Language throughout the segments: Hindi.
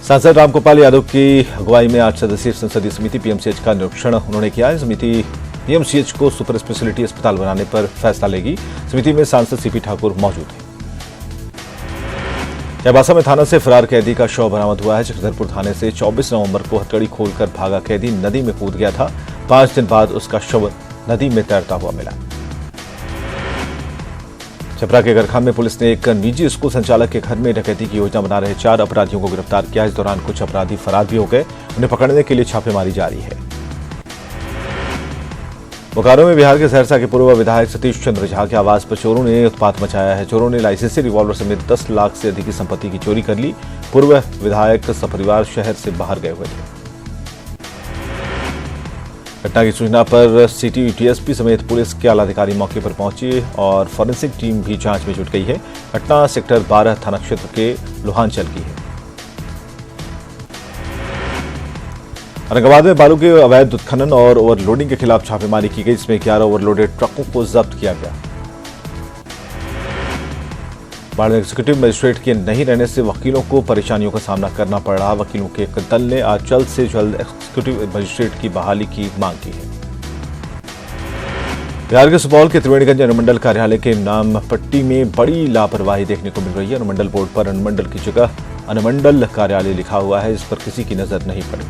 सांसद रामगोपाल यादव की अगुवाई में 8 सदस्यीय संसदीय समिति पीएमसीएच का निरीक्षण उन्होंने किया। समिति पीएमसीएच को सुपर स्पेशलिटी अस्पताल बनाने पर फैसला लेगी। समिति में सांसद सीपी ठाकुर मौजूद हैं। चाईबासा में थाना से फरार कैदी का शव बरामद हुआ है। चक्रधरपुर थाने से 24 नवंबर को हथकड़ी खोलकर भागा कैदी नदी में कूद गया था। 5 दिन बाद उसका शव नदी में तैरता हुआ मिला। छपरा के गरखा में पुलिस ने एक निजी स्कूल संचालक के घर में डकैती की योजना बना रहे 4 अपराधियों को गिरफ्तार किया। इस दौरान कुछ अपराधी फरार भी हो गए। उन्हें पकड़ने के लिए छापेमारी जारी है। बोकारो में बिहार के सहरसा के पूर्व विधायक सतीश चंद्र झा के आवास पर चोरों ने उत्पात मचाया है। चोरों ने लाइसेंसी रिवॉल्वर समेत 10 लाख से अधिक की संपत्ति की चोरी कर ली। पूर्व विधायक सपरिवार शहर से बाहर गए हुए थे। घटना की सूचना पर सिटी डीएसपी समेत पुलिस के आला अधिकारी मौके पर पहुंचे और फॉरेंसिक टीम भी जांच में जुट गई है। घटना सेक्टर 12 थाना क्षेत्र के लोहांचल की है। औरंगाबाद में बालू के अवैध उत्खनन और ओवरलोडिंग के खिलाफ छापेमारी की गई, जिसमें 11 ओवरलोडेड ट्रकों को जब्त किया गया। बाढ़ में एग्जीक्यूटिव मजिस्ट्रेट के नहीं रहने से वकीलों को परेशानियों का सामना करना पड़ रहा। वकीलों के एक दल ने आज जल्द से जल्द एग्जीक्यूटिव मजिस्ट्रेट की बहाली की मांग की है। बिहार के सुपौल के त्रिवेणीगंज अनुमंडल कार्यालय के नाम पट्टी में बड़ी लापरवाही देखने को मिल रही है। अनुमंडल बोर्ड पर अनुमंडल की जगह अनुमंडल कार्यालय लिखा हुआ है। इस पर किसी की नजर नहीं पड़ी।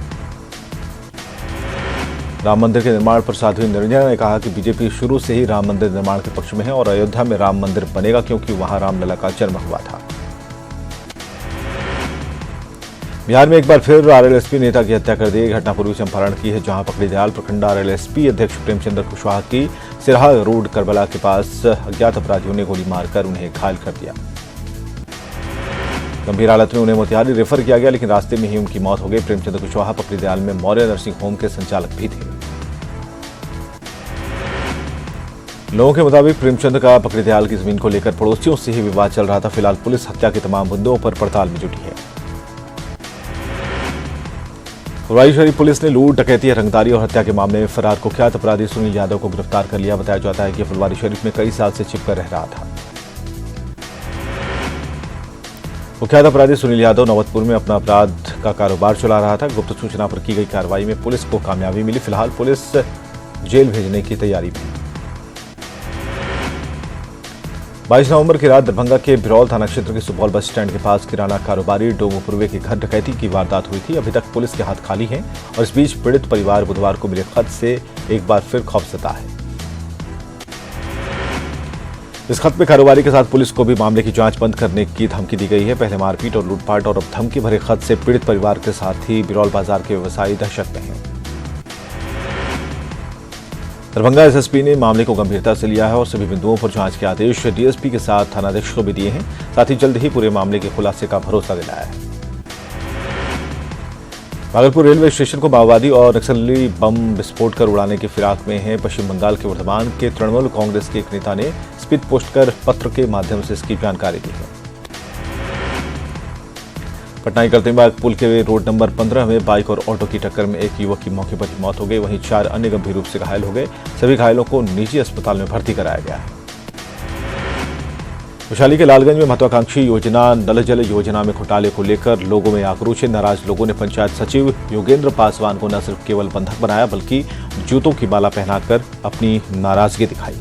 राम मंदिर के निर्माण पर साध्वी निरंजना ने कहा कि बीजेपी शुरू से ही राम मंदिर निर्माण के पक्ष में है और अयोध्या में राम मंदिर बनेगा क्योंकि वहां रामलला का जन्म हुआ था। बिहार में एक बार फिर आरएलएसपी नेता की हत्या कर दी। घटना पूर्वी चंपारण की है, जहां पकड़ीदयाल प्रखंड आरएलएसपी अध्यक्ष प्रेमचंद्र कुशवाहा की सिरहा रोड करबला के पास अज्ञात अपराधियों ने गोली मारकर उन्हें घायल कर दिया। गंभीर हालत में उन्हें मोतिहारी रेफर किया गया, लेकिन रास्ते में ही उनकी मौत हो गई। प्रेमचंद्र कुशवाहा पकड़ीदयाल में मौर्य नर्सिंग होम के संचालक भी थे। लोगों के मुताबिक प्रेमचंद का पकड़ीदयाल की जमीन को लेकर पड़ोसियों से ही विवाद चल रहा था। फिलहाल पुलिस हत्या के तमाम मुद्दों पर पड़ताल में जुटी है। फुलवारी शरीफ पुलिस ने लूट, डकैती, रंगदारी और हत्या के मामले में फरार कुख्यात अपराधी सुनील यादव को गिरफ्तार कर लिया। बताया जाता है कि फुलवारी शरीफ में कई साल से छिपकर रह रहा था। कुख्यात अपराधी सुनील यादव नवतपुर में अपना अपराध का कारोबार चला रहा था। गुप्त सूचना पर की गई कार्रवाई में पुलिस को कामयाबी मिली। फिलहाल पुलिस जेल भेजने की तैयारी में है। 22 नवंबर की रात दरभंगा के बिरौल थाना क्षेत्र के सुपौल बस स्टैंड के पास किराना कारोबारी डोमू पूर्वे के घर डकैती की वारदात हुई थी। अभी तक पुलिस के हाथ खाली हैं और इस बीच पीड़ित परिवार बुधवार को मिले खत से एक बार फिर खौफजदा है। इस खत में कारोबारी के साथ पुलिस को भी मामले की जांच बंद करने की धमकी दी गई है। पहले मारपीट और लूटपाट और अब धमकी भरे खत से पीड़ित परिवार के साथ ही बिरौल बाजार के व्यवसायी दहशत में हैं। दरभंगा एसएसपी ने मामले को गंभीरता से लिया है और सभी बिंदुओं पर जांच के आदेश डीएसपी के साथ थानाध्यक्ष को भी दिए हैं। साथ ही जल्द ही पूरे मामले के खुलासे का भरोसा दिलाया है। भागलपुर रेलवे स्टेशन को माओवादी और नक्सली बम विस्फोट कर उड़ाने की फिराक में है। पश्चिम बंगाल के वर्धमान के तृणमूल कांग्रेस के एक नेता ने स्पीड पोस्ट कर पत्र के माध्यम से इसकी जानकारी दी है। पटना के करतेबाग पुल के रोड नंबर 15 में बाइक और ऑटो की टक्कर में एक युवक की मौके पर ही मौत हो गई। वहीं 4 अन्य गंभीर रूप से घायल हो गए। सभी घायलों को निजी अस्पताल में भर्ती कराया गया है। वैशाली के लालगंज में महत्वाकांक्षी योजना नल जल योजना में घोटाले को लेकर लोगों में आक्रोश है। नाराज लोगों ने पंचायत सचिव योगेंद्र पासवान को न सिर्फ केवल बंधक बनाया बल्कि जूतों की माला पहनाकर अपनी नाराजगी दिखाई।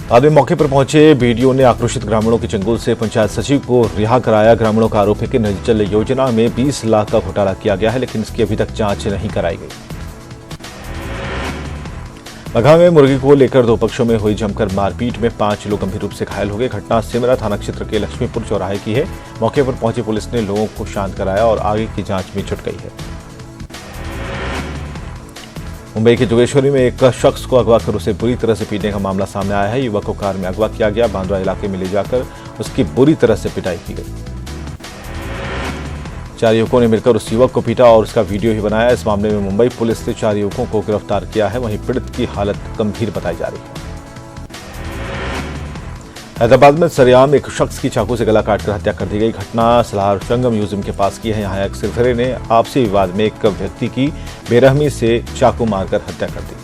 बाद में मौके पर पहुंचे बीडीओ ने आक्रोशित ग्रामीणों के चंगुल से पंचायत सचिव को रिहा कराया। ग्रामीणों का आरोप है कि नल जल योजना में 20 लाख का घोटाला किया गया है, लेकिन इसकी अभी तक जांच नहीं कराई गई। बघा में मुर्गी को लेकर 2 पक्षों में हुई जमकर मारपीट में 5 लोग गंभीर रूप से घायल हो गए। घटना सिमरा थाना क्षेत्र के लक्ष्मीपुर चौराहे की है। मौके पर पहुंची पुलिस ने लोगों को शांत कराया और आगे की जांच में जुट गई है। मुंबई के जोगेश्वरी में एक शख्स को अगवा कर उसे बुरी तरह से पीटने का मामला सामने आया है। युवक को कार में अगवा किया गया। बांद्रा इलाके में ले जाकर उसकी बुरी तरह से पिटाई की गई। 4 युवकों ने मिलकर उस युवक को पीटा और उसका वीडियो ही बनाया। इस मामले में मुंबई पुलिस ने 4 युवकों को गिरफ्तार किया है। वहीं पीड़ित की हालत गंभीर बताई जा रही है। हैदराबाद में सरेआम एक शख्स की चाकू से गला काटकर हत्या कर दी गई। घटना सलारजंग म्यूजियम के पास की है। यहाँ एक सिरफिरे ने आपसी विवाद में एक व्यक्ति की बेरहमी से चाकू मारकर हत्या कर दी।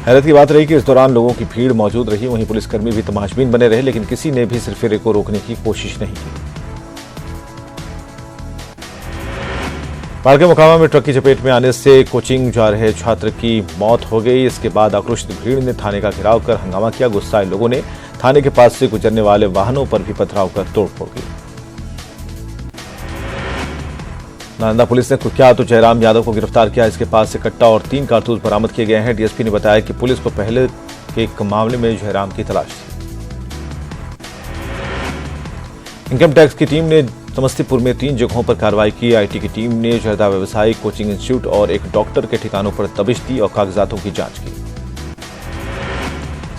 हैरत की बात रही कि इस दौरान लोगों की भीड़ मौजूद रही, वहीं पुलिसकर्मी भी तमाशबीन बने रहे, लेकिन किसी ने भी सिरफिरे को रोकने की कोशिश नहीं की। बाढ़ के मोकामा में ट्रक की चपेट में आने से कोचिंग जा रहे छात्र की मौत हो गई। इसके बाद आक्रोशित भीड़ ने थाने का घेराव कर हंगामा किया। गुस्साए लोगों ने थाने के पास से गुजरने वाले वाहनों पर भी पथराव कर तोड़फोड़ की। नालंदा पुलिस ने कुख्यात जयराम यादव को गिरफ्तार किया। इसके पास से कट्टा और 3 कारतूस बरामद किए गए हैं। डीएसपी ने बताया कि पुलिस को पहले के एक मामले में जयराम की तलाश थी। इनकम टैक्स की टीम ने समस्तीपुर में 3 जगहों पर कार्रवाई की। आईटी की टीम ने जर्दा व्यवसायिक कोचिंग इंस्टीट्यूट और एक डॉक्टर के ठिकानों पर दबिश दी और कागजातों की जांच की।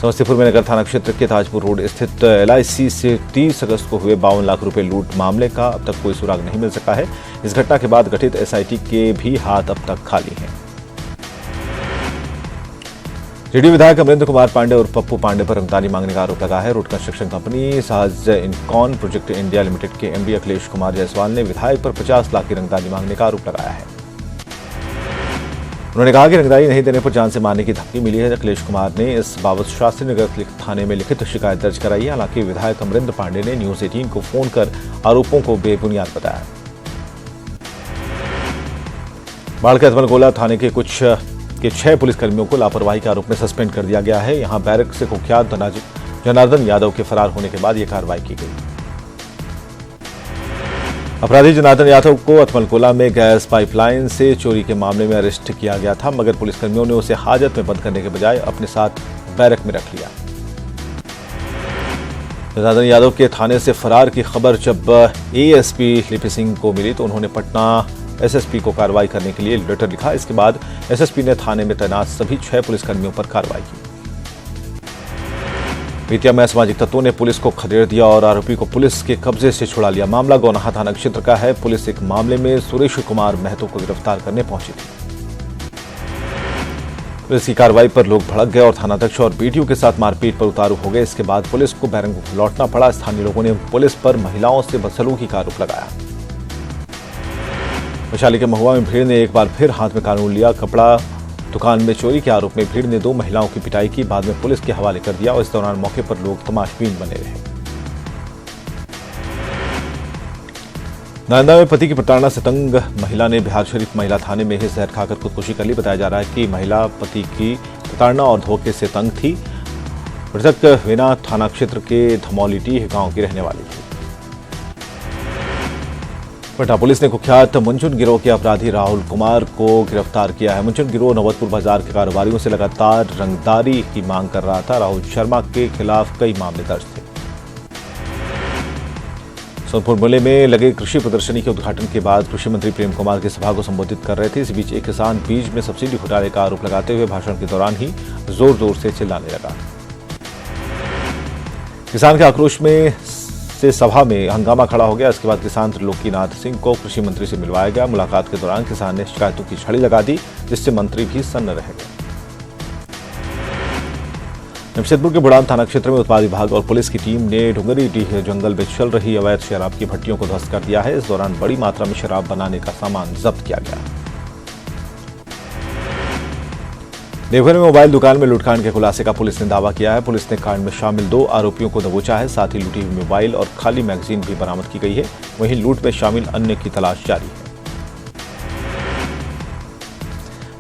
समस्तीपुर में नगर थाना क्षेत्र के ताजपुर रोड स्थित एलआईसी से 30 अगस्त को हुए 52 लाख रुपए लूट मामले का अब तक कोई सुराग नहीं मिल सका है। इस घटना के बाद गठित एसआईटी के भी हाथ अब तक खाली हैं। जेडीयू विधायक अमरेंद्र कुमार पांडे और पप्पू पांडे पर रंगदारी मांगने का आरोप लगा है। रोड कंस्ट्रक्शन कंपनी सहज इनकॉन प्रोजेक्ट इंडिया लिमिटेड के एमडी अखिलेश कुमार जायसवाल ने विधायक पर 50 लाख की रंगदारी मांगने का आरोप लगाया है। उन्होंने कहा कि रंगदारी नहीं देने पर जान से मारने की धमकी मिली है। अखिलेश कुमार ने इस बाबत शास्त्री नगर थाने में लिखित शिकायत दर्ज कराई है। हालांकि विधायक अमरेंद्र पांडे ने न्यूज 18 को फोन कर आरोपों को बेबुनियाद बताया। बाढ़ के अतमलगोला थाने के 6 पुलिसकर्मियों को लापरवाही के आरोप में सस्पेंड कर दिया गया है। यहां बैरक से कुख्यात जनार्दन यादव के फरार होने के बाद यह कार्रवाई की गई। अपराधी जनार्दन यादव को अतमलगोला में गैस पाइपलाइन से चोरी के मामले में अरेस्ट किया गया था, मगर पुलिसकर्मियों ने उसे हाजत में बंद करने के बजाय अपने साथ बैरक में रख लिया। जनार्दन यादव के थाने से फरार की खबर जब एएसपी लिपि सिंह को मिली तो उन्होंने पटना एसएसपी को कार्रवाई करने के लिए लेटर लिखा। इसके बाद एसएसपी ने थाने में तैनात सभी 6 पुलिसकर्मियों पर कार्रवाई की। बेतिया में असामाजिक तत्वों ने पुलिस को खदेड़ दिया और आरोपी को पुलिस के कब्जे से छुड़ा लिया। मामला गौनाहा थाना क्षेत्र का है। पुलिस एक मामले में सुरेश कुमार महतो को गिरफ्तार करने पहुंची थी। पुलिस की कार्रवाई पर लोग भड़क गए और थानाध्यक्ष और बीडीओ के साथ मारपीट पर उतारू हो गए। इसके बाद पुलिस को बैरंग लौटना पड़ा। स्थानीय लोगों ने पुलिस पर महिलाओं से बदसलूकी का आरोप लगाया। वैशाली के महुआ में भीड़ ने एक बार फिर हाथ में कानून लिया। कपड़ा दुकान में चोरी के आरोप में भीड़ ने 2 महिलाओं की पिटाई की, बाद में पुलिस के हवाले कर दिया और इस दौरान मौके पर लोग तमाशबीन बने रहे। नालंदा में पति की प्रताड़ना से तंग महिला ने बिहार शरीफ महिला थाने में ही जहर खाकर खुदकुशी कर ली। बताया जा रहा है कि महिला पति की प्रताड़ना और धोखे से तंग थी। मृतक वेना थाना क्षेत्र के धमौलीडीह गांव की रहने वाली थी। पटना पुलिस ने कुख्यात मुंचुन गिरोह के अपराधी राहुल कुमार को गिरफ्तार किया है। मुंचुन गिरोह नवतपुर बाजार के कारोबारियों से लगातार रंगदारी की मांग कर रहा था। राहुल शर्मा के खिलाफ कई मामले दर्ज थे। सोनपुर जिले में लगे कृषि प्रदर्शनी के उद्घाटन के बाद कृषि मंत्री प्रेम कुमार की सभा को संबोधित कर रहे थे। इस बीच एक किसान बीज में सब्सिडी घोटाले का आरोप लगाते हुए भाषण के दौरान ही जोर जोर से चिल्लाने लगा। किसान के आक्रोश में से सभा में हंगामा खड़ा हो गया। इसके बाद किसान त्रिलोकीनाथ सिंह को कृषि मंत्री से मिलवाया गया। मुलाकात के दौरान किसान ने शिकायतों की छड़ी लगा दी, जिससे मंत्री भी सन्न रह गए। जमशेदपुर के बुढ़ान थाना क्षेत्र में उत्पाद विभाग और पुलिस की टीम ने डुंगरीडीह जंगल में चल रही अवैध शराब की भट्टियों को ध्वस्त कर दिया है। इस दौरान बड़ी मात्रा में शराब बनाने का सामान जब्त किया गया। देवघर में मोबाइल दुकान में लूटकांड के खुलासे का पुलिस ने दावा किया है। पुलिस ने कांड में शामिल 2 आरोपियों को दबोचा है। साथ ही लूटी हुई मोबाइल और खाली मैगजीन भी बरामद की गई है। वहीं लूट में शामिल अन्य की तलाश जारी है।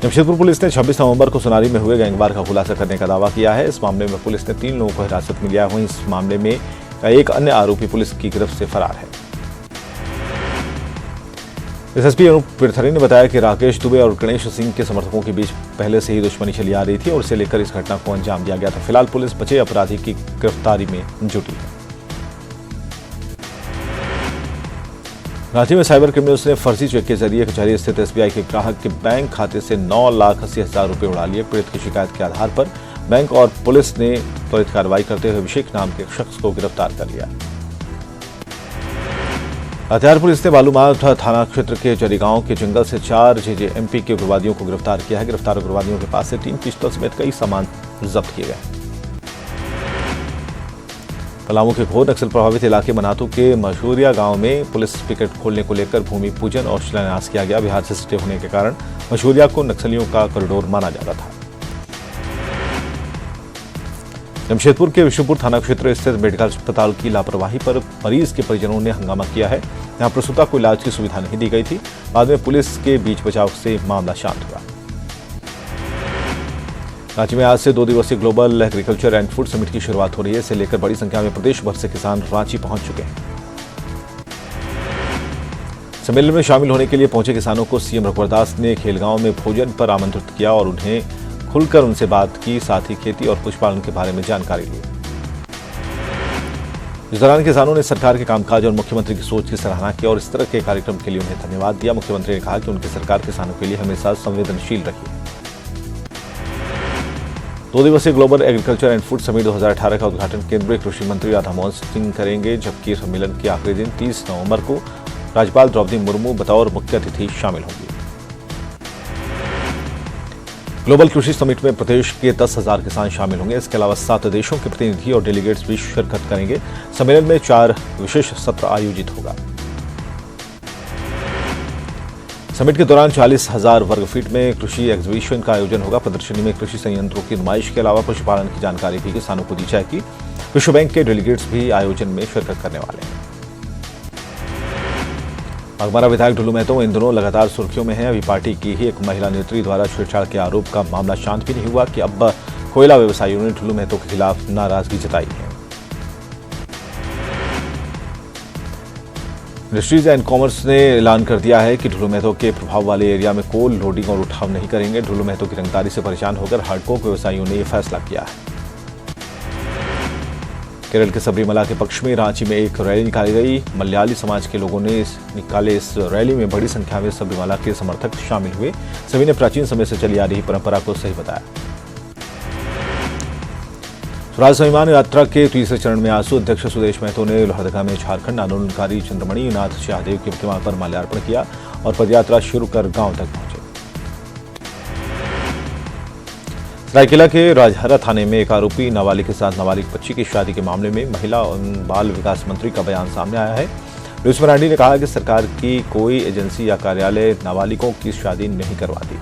जमशेदपुर पुलिस ने 26 नवंबर को सोनारी में हुए गैंगवार का खुलासा करने का दावा किया है। इस मामले में पुलिस ने 3 लोगों को हिरासत में लिया। वहीं इस मामले में एक अन्य आरोपी पुलिस की गिरफ्त से फरार है। एसएसपी अनूप पिरथरी ने बताया कि राकेश दुबे और गणेश सिंह के समर्थकों के बीच पहले से ही दुश्मनी चली आ रही थी और इसे लेकर इस घटना को अंजाम दिया गया था। फिलहाल पुलिस बचे अपराधी की गिरफ्तारी में जुटी है। रांची में साइबर क्रिमिनल्स ने फर्जी चेक के जरिए कचहरी स्थित एसबीआई के ग्राहक के बैंक खाते से 9,80,000 रुपए उड़ा लिए। पीड़ित की शिकायत के आधार पर बैंक और पुलिस ने त्वरित कार्रवाई करते हुए अभिषेक नाम के शख्स को गिरफ्तार कर लिया। हथियार पुलिस ने बालूमाथ थाना क्षेत्र के जरीगांव के जंगल से 4 जेजेएमपी के उग्रवादियों को गिरफ्तार किया है। गिरफ्तार उग्रवादियों के पास से 3 पिस्टल समेत कई सामान जब्त किए गए। पलामू के घोर नक्सल प्रभावित इलाके मनातू के मशहूरिया गांव में पुलिस पिकेट खोलने को लेकर भूमि पूजन और शिलान्यास किया गया। बिहार से सटे होने के कारण मशहूरिया को नक्सलियों का कॉरिडोर माना जाता था। जमशेदपुर के विशुपुर थाना क्षेत्र स्थित मेडिकल अस्पताल की लापरवाही पर मरीज के परिजनों ने हंगामा किया है। यहां प्रसूता को इलाज की सुविधा नहीं दी गई थी। बाद में पुलिस के बीच बचाव से मामला शांत हुआ। रांची में आज से 2 दिवसीय global agriculture and food summit की शुरुआत हो रही है। इसे लेकर बड़ी संख्या में प्रदेश भर से किसान रांची पहुंच चुके हैं। सम्मेलन में शामिल होने के लिए पहुंचे किसानों को सीएम रघुवर दास ने खेलगांव में भोजन पर आमंत्रित किया और उन्हें खुलकर उनसे बात की, साथ ही खेती और पशुपालन के बारे में जानकारी ली। इस दौरान किसानों ने सरकार के कामकाज और मुख्यमंत्री की सोच की सराहना की और इस तरह के कार्यक्रम के लिए उन्हें धन्यवाद दिया। मुख्यमंत्री ने कहा कि उनकी सरकार किसानों के लिए हमेशा संवेदनशील रही है। 2 दिवसीय global agriculture and food summit 2018 का उद्घाटन केंद्रीय कृषि मंत्री राधामोहन सिंह करेंगे, जबकि सम्मेलन के आखिरी दिन 30 नवंबर को राज्यपाल द्रौपदी मुर्मू बतौर मुख्य अतिथि शामिल होंगी। ग्लोबल कृषि समिट में प्रदेश के 10,000 किसान शामिल होंगे। इसके अलावा 7 देशों के प्रतिनिधि और डेलीगेट्स भी शिरकत करेंगे। सम्मेलन में 4 विशेष सत्र आयोजित होगा। समिट के दौरान 40,000 वर्ग फीट में कृषि एग्जीबिशन का आयोजन होगा। प्रदर्शनी में कृषि संयंत्रों की नुमाइश के अलावा पशुपालन की जानकारी भी किसानों को दी जाएगी। विश्व बैंक के डेलीगेट्स भी आयोजन में शिरकत करने वाले हैं। बागबाहरा विधायक ढुल्लू महतो इन दिनों लगातार सुर्खियों में हैं। अभी पार्टी की ही एक महिला नेत्री द्वारा छेड़छाड़ के आरोप का मामला शांत भी नहीं हुआ कि अब कोयला व्यवसायियों ने ढुल्लू महतो के खिलाफ नाराजगी जताई है। इंडस्ट्रीज एंड कॉमर्स ने ऐलान कर दिया है कि ढुल्लू महतो के प्रभाव वाले एरिया में कोल लोडिंग और उठाव नहीं करेंगे। ढुल्लू महतो की रंगदारी से परेशान होकर हार्डकोक व्यवसायियों ने यह फैसला किया है। केरल के सबरीमला के पक्ष में रांची में एक रैली निकाली गई। मलयाली समाज के लोगों ने निकाले इस रैली में बड़ी संख्या में सबरीमला के समर्थक शामिल हुए। सभी ने प्राचीन समय से चली आ रही परंपरा को सही बताया। स्वराज स्वाभिमान यात्रा के तीसरे चरण में आसू अध्यक्ष सुदेश महतो ने लोहरदगा में झारखंड आंदोलनकारी चंद्रमणि नाथ शाहदेव की प्रतिमा पर माल्यार्पण किया और पदयात्रा शुरू कर गांव तक पहुंचे। सरायकेला के राजहरा थाने में एक आरोपी नाबालिग के साथ नाबालिग बच्ची की शादी के मामले में महिला और बाल विकास मंत्री का बयान सामने आया है। लुइस मरांडी ने कहा कि सरकार की कोई एजेंसी या कार्यालय नाबालिगों की शादी नहीं करवाती।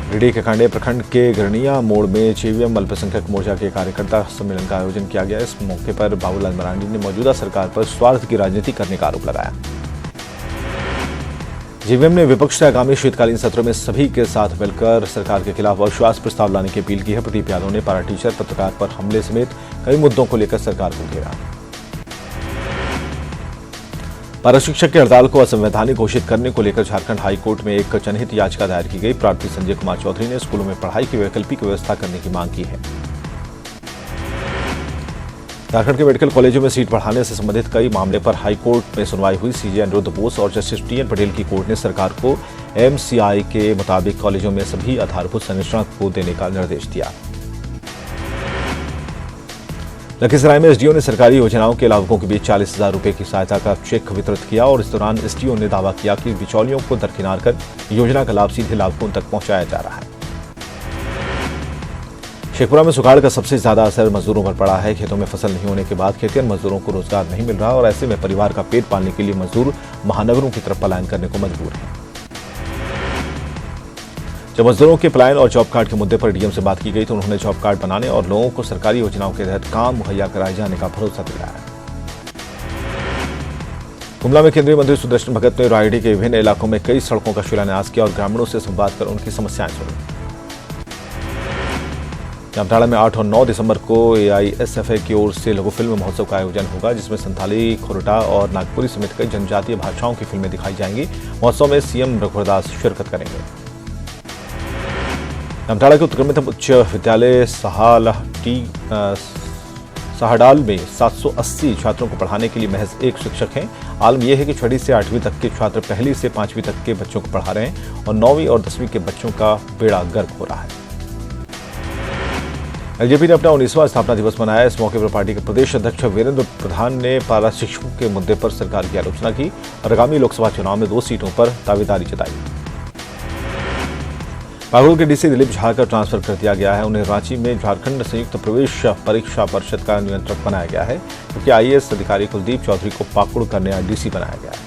गिरिडीह के कांडे प्रखंड के गरनिया मोड़ में जेवीएम अल्पसंख्यक मोर्चा के कार्यकर्ता सम्मेलन का आयोजन किया गया। इस मौके पर बाबूलाल मरांडी ने मौजूदा सरकार पर स्वार्थ की राजनीति करने का आरोप लगाया। जेवीएम ने विपक्ष से आगामी शीतकालीन सत्र में सभी के साथ मिलकर सरकार के खिलाफ अविश्वास प्रस्ताव लाने की अपील की है। प्रदीप यादव ने पारा टीचर पत्रकार पर हमले समेत कई मुद्दों को लेकर सरकार को घेरा। पारा शिक्षक की हड़ताल को असंवैधानिक घोषित करने को लेकर झारखंड हाईकोर्ट में एक जनहित याचिका दायर की गई। प्रार्थी संजय कुमार चौधरी ने स्कूलों में पढ़ाई की वैकल्पिक व्यवस्था करने की मांग की है। झारखंड के मेडिकल कॉलेजों में सीट बढ़ाने से संबंधित कई मामले पर हाईकोर्ट में सुनवाई हुई। सीजे अनिरुद्ध बोस और जस्टिस टीएन पटेल की कोर्ट ने सरकार को एमसीआई के मुताबिक कॉलेजों में सभी आधारभूत संरचना को देने का निर्देश दिया। लखीसराय में एसडीओ ने सरकारी योजनाओं के लाभुकों के बीच 40,000 रुपए की सहायता का चेक वितरित किया और इस दौरान एसडीओ ने दावा किया कि बिचौलियों को दरकिनार कर योजना का लाभ सीधे लाभुकों तक पहुंचाया जा रहा है। शेखपुरा में सुखाड़ का सबसे ज्यादा असर मजदूरों पर पड़ा है। खेतों में फसल नहीं होने के बाद खेतिहर मजदूरों को रोजगार नहीं मिल रहा और ऐसे में परिवार का पेट पालने के लिए मजदूर महानगरों की तरफ पलायन करने को मजबूर हैं। जब मजदूरों के पलायन और जॉब कार्ड के मुद्दे पर डीएम से बात की गई तो उन्होंने जॉब कार्ड बनाने और लोगों को सरकारी योजनाओं के तहत काम मुहैया कराए जाने का भरोसा दिलाया। गुमला में केंद्रीय मंत्री सुदर्शन भगत ने रायडीह के विभिन्न इलाकों में कई सड़कों का शिलान्यास किया और ग्रामीणों से संवाद कर उनकी समस्याएं सुनी। जामताड़ा में 8 और 9 दिसंबर को एआईएसएफए की ओर से लघु फिल्म महोत्सव का आयोजन होगा, जिसमें संथाली, खोरटा और नागपुरी समेत कई जनजातीय भाषाओं की फिल्में दिखाई जाएंगी। महोत्सव में सीएम रघुवर दास शिरकत करेंगे। जामताड़ा के उत्क्रमित उच्च विद्यालय साहडाल में 780 छात्रों को पढ़ाने के लिए महज एक शिक्षक हैं। आलम यह है कि 6वीं से 8वीं तक के छात्र 1ली से 5वीं तक के बच्चों को पढ़ा रहे हैं और 9वीं और 10वीं के बच्चों का बेड़ा गर्क हो रहा है। एलजेपी ने अपना 19वां स्थापना दिवस मनाया। इस मौके पर पार्टी के प्रदेश अध्यक्ष वीरेंद्र प्रधान ने पारा शिक्षकों के मुद्दे पर सरकार की आलोचना की और आगामी लोकसभा चुनाव में 2 सीटों पर दावेदारी जताई। पाकुड़ के डीसी दिलीप झा का ट्रांसफर कर दिया गया है। उन्हें रांची में झारखंड संयुक्त प्रवेश परीक्षा परिषद का नियंत्रक बनाया गया है, क्योंकि आईएएस अधिकारी कुलदीप चौधरी को पाकुड़ का नया डीसी बनाया गया है।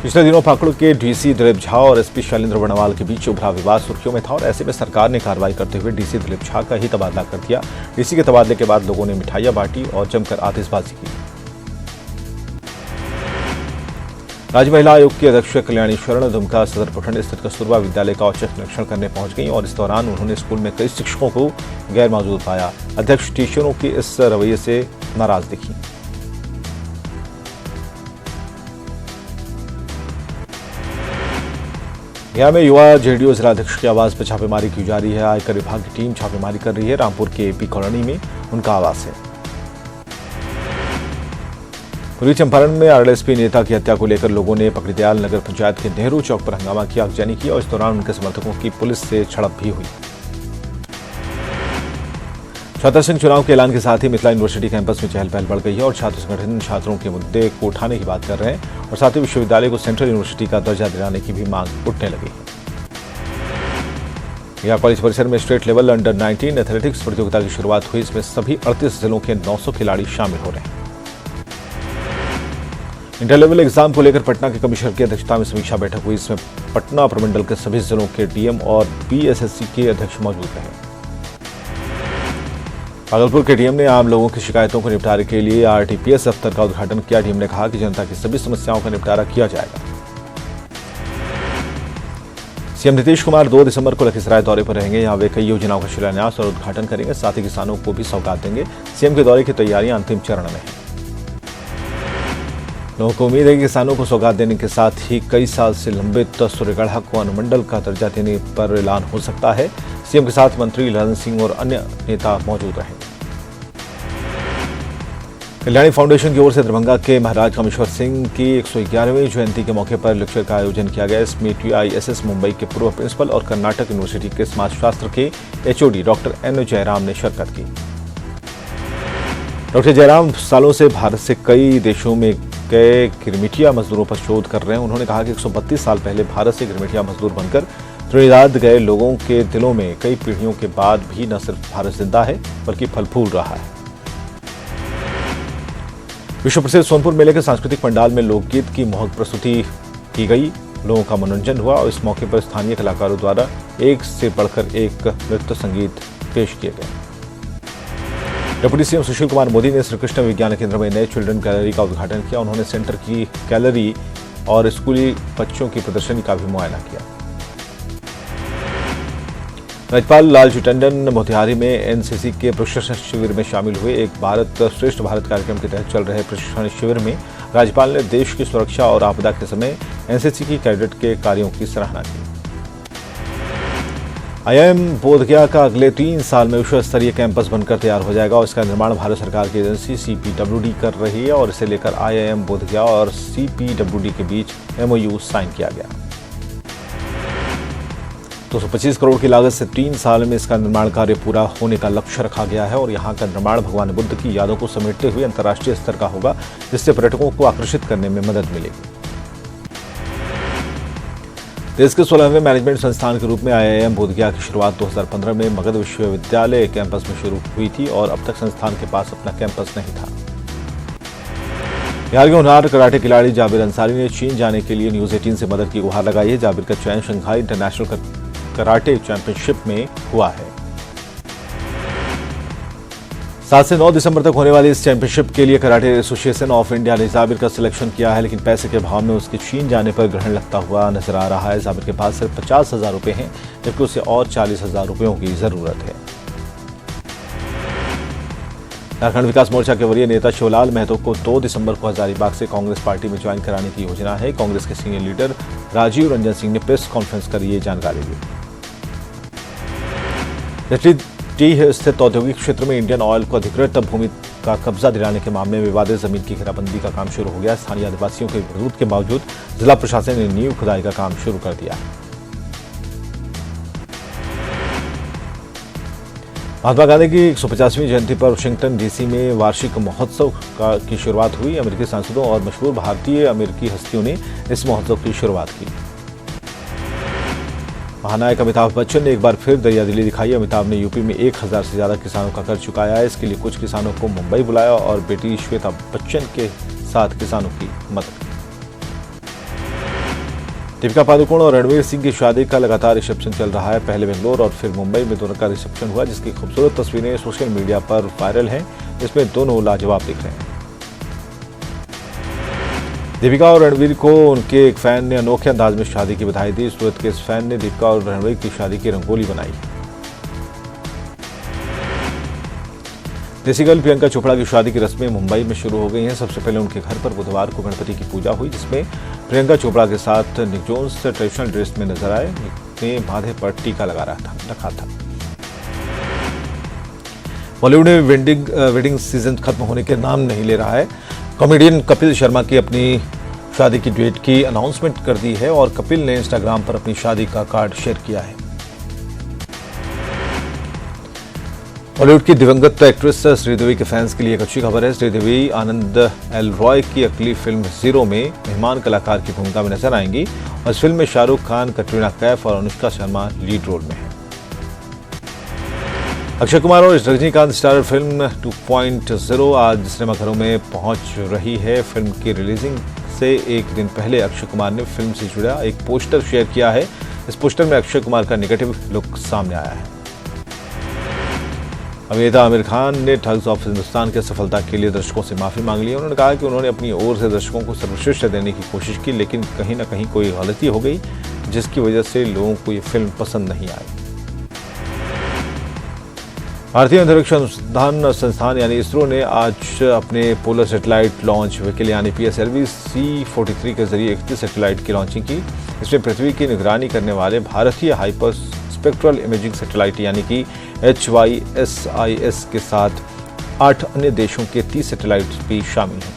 पिछले दिनों पाकुड़ के डीसी दिलीप झा और एसपी शैलेंद्र वर्णवाल के बीच उभरा विवाद सुर्खियों में था और ऐसे में सरकार ने कार्रवाई करते हुए डीसी दिलीप झा का ही तबादला कर दिया। डीसी के तबादले के बाद लोगों ने मिठाइयां बांटी और जमकर आतिशबाजी की। राज्य महिला आयोग की अध्यक्ष कल्याणी शरण दुमका सदर प्रखंड स्थित कस्तूरबा विद्यालय का औचक निरीक्षण करने पहुंच गई और इस दौरान उन्होंने स्कूल में कई शिक्षकों को गैर मौजूद पाया। अध्यक्ष टीचरों के इस रवैये से नाराज दिखी। गया में युवा जेडीयू जिलाध्यक्ष के आवास पर छापेमारी की जा रही है। आयकर विभाग की टीम छापेमारी कर रही है। रामपुर के एपी कॉलोनी में उनका आवास है। पूर्वी चंपारण में आरएलएसपी नेता की हत्या को लेकर लोगों ने पकड़ीदयाल नगर पंचायत के नेहरू चौक पर हंगामा किया, आगजनी की और इस दौरान उनके समर्थकों की पुलिस से झड़प भी हुई। छात्र संघ चुनाव के ऐलान के साथ ही मिथिला यूनिवर्सिटी कैंपस में चहल पहल बढ़ गई है और छात्र संगठन छात्रों के मुद्दे को उठाने की बात कर रहे हैं और साथ ही विश्वविद्यालय को सेंट्रल यूनिवर्सिटी का दर्जा दिलाने की भी मांग उठने लगी है। यह कॉलेज परिसर में स्टेट लेवल अंडर 19 एथलेटिक्स प्रतियोगिता की शुरुआत हुई। इसमें सभी 38 जिलों के 900 खिलाड़ी शामिल हो रहे हैं। इंटर लेवल एग्जाम को लेकर पटना के कमिश्नर की अध्यक्षता में समीक्षा बैठक हुई। इसमें पटना प्रमंडल के सभी जिलों के डीएम और बीएसएससी के अध्यक्ष मौजूद रहे। भागलपुर के डीएम ने आम लोगों की शिकायतों को निपटारे के लिए आरटीपीएस दफ्तर का उद्घाटन किया। डीएम ने कहा कि जनता की सभी समस्याओं का निपटारा किया जाएगा। सीएम नीतीश कुमार 2 दिसंबर को लखीसराय दौरे पर रहेंगे। यहां वे कई योजनाओं का शिलान्यास और उद्घाटन करेंगे, साथ ही किसानों को भी सौगात देंगे। सीएम के दौरे की तैयारियां अंतिम चरण में हैं। लोगों को उम्मीद है कि किसानों को सौगात देने के साथ ही कई साल से लंबित सूर्यगढ़ा को अनुमंडल का दर्जा देने पर ऐलान हो सकता है। सीएम के साथ मंत्री ललन सिंह और अन्य नेता मौजूद रहे। कल्याणी फाउंडेशन की ओर से दरभंगा के महाराज कामेश्वर सिंह की 111वीं जयंती के मौके पर लेक्चर का आयोजन किया गया। इसमें टीआईएसएस मुंबई के पूर्व प्रिंसिपल और कर्नाटक यूनिवर्सिटी के समाजशास्त्र के एचओडी डॉक्टर एन जयराम ने शिरकत की। डॉक्टर जयराम सालों से भारत से कई देशों में गए गिरमिटिया मजदूरों पर शोध कर रहे हैं। उन्होंने कहा कि 132 साल पहले भारत से गिरमिटिया मजदूर बनकर त्रिनिदाद गए लोगों के दिलों में कई पीढ़ियों के बाद भी न सिर्फ भारत जिंदा है बल्कि फल फूल रहा है। विश्व प्रसिद्ध सोनपुर मेले के सांस्कृतिक पंडाल में लोकगीत की मोहक प्रस्तुति की गई। लोगों का मनोरंजन हुआ और इस मौके पर स्थानीय कलाकारों द्वारा एक से बढ़कर एक नृत्य संगीत पेश किए गए। डिप्टी सीएम सुशील कुमार मोदी ने श्री कृष्ण विज्ञान केंद्र में नए चिल्ड्रन गैलरी का उद्घाटन किया। उन्होंने सेंटर की गैलरी और स्कूली बच्चों की प्रदर्शनी का भी मुआयना किया। राज्यपाल लालजी टंडन मोतिहारी में एनसीसी के प्रशिक्षण शिविर में शामिल हुए। एक भारत श्रेष्ठ भारत कार्यक्रम के तहत चल रहे प्रशिक्षण शिविर में राज्यपाल ने देश की सुरक्षा और आपदा के समय एनसीसी की कैडेट के कार्यों की सराहना की। आईआईएम बोधगया का अगले 3 साल में विश्व स्तरीय कैंपस बनकर तैयार हो जाएगा और इसका निर्माण भारत सरकार की एजेंसी सीपीडब्ल्यूडी कर रही है और इसे लेकर आईआईएम बोधगया और सीपीडब्ल्यूडी के बीच एमओयू साइन किया गया। 225 करोड़ की लागत से 3 साल में इसका निर्माण कार्य पूरा होने का लक्ष्य रखा गया है और यहाँ का निर्माण भगवान बुद्ध की यादों को समेटते हुए अंतर्राष्ट्रीय स्तर का होगा, जिससे पर्यटकों को आकर्षित करने में मदद मिलेगी। देश के 16वें मैनेजमेंट संस्थान के रूप में आईआईएम बोधगया की शुरुआत 2015 में मगध विश्वविद्यालय कैंपस में शुरू हुई थी और अब तक संस्थान के पास अपना कैंपस नहीं था। बिहार के होनहार कराटे खिलाड़ी जाबिर अंसारी ने चीन जाने के लिए न्यूज 18 से मदद की गुहार लगाई है। जाबिर का चयन शंघाई इंटरनेशनल कराटे चैंपियनशिप में हुआ है। 7 से 9 दिसंबर तक होने वाली इस चैंपियनशिप के लिए कराटे एसोसिएशन ऑफ इंडिया ने जाबिर का सिलेक्शन किया है, लेकिन पैसे के भाव में उसके चीन जाने पर ग्रहण लगता हुआ नजर आ रहा है। जाबिर के पास सिर्फ 50,000 रुपये हैं, जबकि उसे और 40,000 रुपयों की जरूरत है। झारखंड विकास मोर्चा के वरीय नेता शिवलाल महतो को 2 दिसंबर को हजारीबाग से कांग्रेस पार्टी में ज्वाइन कराने की योजना है। कांग्रेस के सीनियर लीडर राजीव रंजन सिंह ने प्रेस कॉन्फ्रेंस कर ये जानकारी दी। टी स्थित औद्योगिक क्षेत्र में इंडियन ऑयल को अधिकृत भूमि का कब्जा दिलाने के मामले में विवादित जमीन की घेराबंदी का काम शुरू हो गया। स्थानीय आदिवासियों के विरोध के बावजूद जिला प्रशासन ने नींव खुदाई का काम शुरू कर दिया। महात्मा गांधी की 150वीं जयंती पर वाशिंगटन डीसी में वार्षिक महोत्सव की शुरुआत हुई। अमेरिकी सांसदों और मशहूर भारतीय अमेरिकी हस्तियों ने इस महोत्सव की शुरुआत की। महानायक अमिताभ बच्चन ने एक बार फिर दरियादिली दिखाई। अमिताभ ने यूपी में 1000 से ज्यादा किसानों का कर्ज चुकाया है। इसके लिए कुछ किसानों को मुंबई बुलाया और बेटी श्वेता बच्चन के साथ किसानों की मदद की। दीपिका पादुकोण और रणवीर सिंह की शादी का लगातार रिसेप्शन चल रहा है। पहले बेंगलोर और फिर मुंबई में दोनों का रिसेप्शन हुआ, जिसकी खूबसूरत तस्वीरें सोशल मीडिया पर वायरल हैं। इसमें दोनों लाजवाब दिख रहे हैं। दीपिका और रणवीर को उनके एक फैन ने अनोखे अंदाज में शादी की बधाई दी। सूरत के इस फैन ने दीपिका और रणवीर की शादी की रंगोली बनाई। देसी गर्ल प्रियंका चोपड़ा की शादी की रस्में मुंबई में शुरू हो गई हैं। सबसे पहले उनके घर पर बुधवार को गणपति की पूजा हुई, जिसमें प्रियंका चोपड़ा के साथ निक जोन्स ट्रेडिशनल ड्रेस में नजर आए। निक ने माथे पर टीका रखा था। बॉलीवुड में वेडिंग सीजन खत्म होने के नाम नहीं ले रहा है। कॉमेडियन कपिल शर्मा की अपनी शादी की डेट की अनाउंसमेंट कर दी है और कपिल ने इंस्टाग्राम पर अपनी शादी का कार्ड शेयर किया है। बॉलीवुड की दिवंगत एक्ट्रेस श्रीदेवी के फैंस के लिए एक अच्छी खबर है। श्रीदेवी आनंद एल रॉय की अगली फिल्म जीरो में मेहमान कलाकार की भूमिका में नजर आएंगी और इस फिल्म में शाहरुख खान, कटरीना कैफ और अनुष्का शर्मा लीड रोल में हैं। अक्षय कुमार और रजनीकांत स्टारर फिल्म 2.0 आज सिनेमाघरों में पहुंच रही है। फिल्म की रिलीजिंग से एक दिन पहले अक्षय कुमार ने फिल्म से जुड़ा एक पोस्टर शेयर किया है। इस पोस्टर में अक्षय कुमार का नेगेटिव लुक सामने आया है। अभिनेता आमिर खान ने ठग्स ऑफ हिंदुस्तान की सफलता के लिए दर्शकों से माफी मांग ली है। उन्होंने कहा कि उन्होंने अपनी ओर से दर्शकों को सर्वश्रेष्ठ देने की कोशिश की, लेकिन कहीं न कहीं कोई गलती हो गई, जिसकी वजह से लोगों को ये फिल्म पसंद नहीं आई। भारतीय अंतरिक्ष अनुसंधान संस्थान यानी इसरो ने आज अपने पोलर सैटेलाइट लॉन्च व्हीकल यानी PSLV C-43 के जरिए 31 सैटेलाइट की लॉन्चिंग की। इसमें पृथ्वी की निगरानी करने वाले भारतीय हाइपर स्पेक्ट्रल इमेजिंग सैटेलाइट यानी कि HYSIS के साथ 8 अन्य देशों के 30 सैटेलाइट भी शामिल हैं।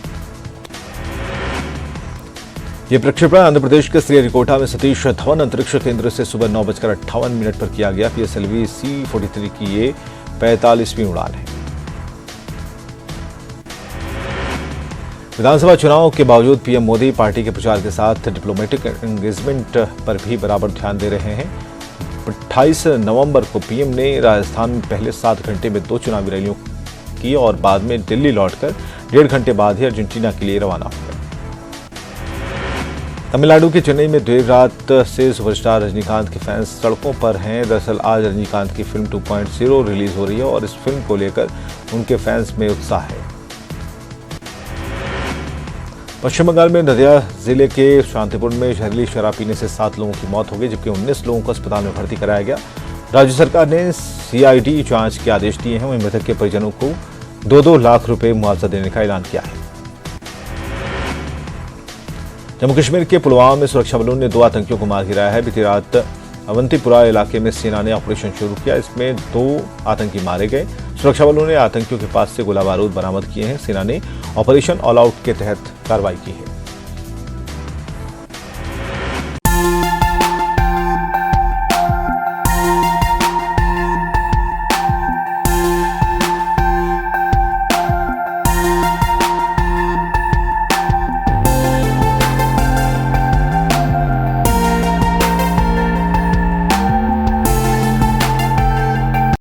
यह प्रक्षेपण आंध्र प्रदेश के श्रीहरिकोटा में सतीश धवन अंतरिक्ष केंद्र से सुबह 9:58 पर किया गया। PSLV C-43 की ये 45वीं उड़ान है। विधानसभा चुनाव के बावजूद पीएम मोदी पार्टी के प्रचार के साथ डिप्लोमेटिक एंगेजमेंट पर भी बराबर ध्यान दे रहे हैं। 28 नवंबर को पीएम ने राजस्थान में पहले 7 घंटे में 2 चुनावी रैलियों की और बाद में दिल्ली लौटकर 1.5 घंटे बाद ही अर्जेंटीना के लिए रवाना हो गए। तमिलनाडु के चेन्नई में देर रात से सुपरस्टार रजनीकांत के फैंस सड़कों पर हैं। दरअसल आज रजनीकांत की फिल्म 2.0 रिलीज हो रही है और इस फिल्म को लेकर उनके फैंस में उत्साह है। पश्चिम बंगाल में नदिया जिले के शांतिपुर में जहरीली शराब पीने से 7 लोगों की मौत हो गई, जबकि 19 लोगों को अस्पताल में भर्ती कराया गया। राज्य सरकार ने CID जांच के आदेश दिए हैं। वहीं मृतक के परिजनों को 2-2 लाख रुपए मुआवजा देने का ऐलान किया है। जम्मू कश्मीर के पुलवामा में सुरक्षा बलों ने 2 आतंकियों को मार गिराया है। बीती रात अवंतीपुरा इलाके में सेना ने ऑपरेशन शुरू किया। इसमें 2 आतंकी मारे गए। सुरक्षा बलों ने आतंकियों के पास से गोला बारूद बरामद किए हैं। सेना ने ऑपरेशन ऑल आउट के तहत कार्रवाई की है।